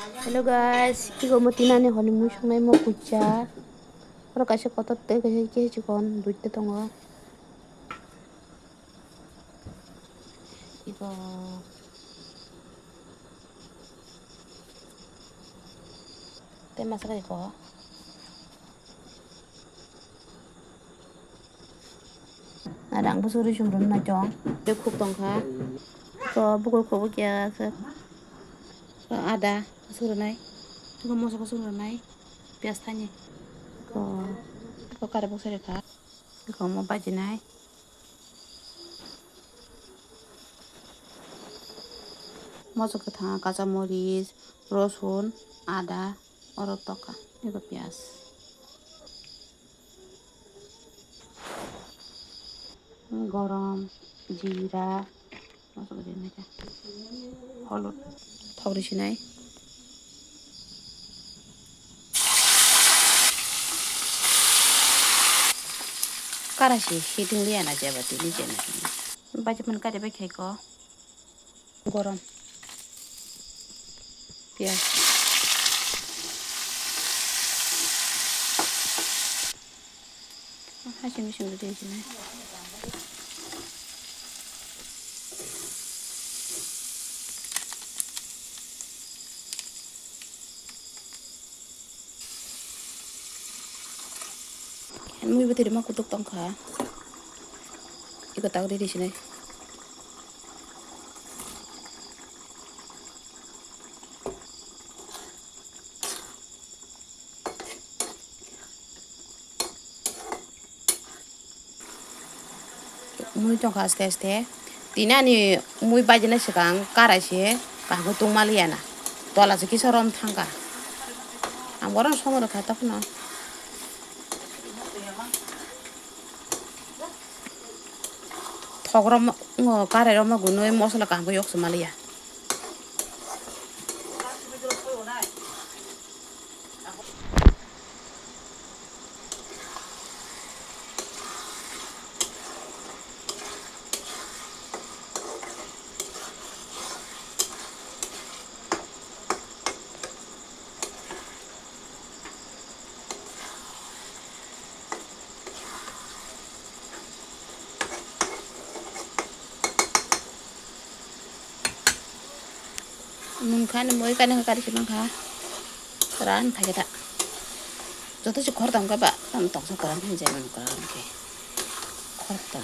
Hello guys, igo mo tinani honi mu sungai mo kucha. Oro kaisa kotor te kaisa ke chikon duite tongo. Igo te masaka iko. Adang busuri sumrun na chong. De khuk tong kha. Ko bukul ko bukya sa. Ko ada surunai. Ko mosa ko surunai. Pias tanya. Ko kare busuri kha. Ko mo bajinai. Mosa ko tha kaca moric, rosun, ada, oro toka. Igo pias. Gorom, jira, masuk ke sini aja. Holot, tahu di sini. Karasi, hidung lian aja berarti ini jenis. Baca menkade pakai ko. Gorom, pias. Hasil di sini. Mui betul mah kutuk tongka. Ikut tahu di sini. Mui tongka este. Tina ni mui bajina sekarang karasi kah kutung maliana. Tola sekisaran tangka. Amgoran semua kata pun. Thogrom kare roma guno mosala kah yok semalia. Mungkin mau ikan yang kari cuma kah, keran kayak tak. Jatuh sih kortam kah pak, tam tong sekoran aja men koran ke, kortam.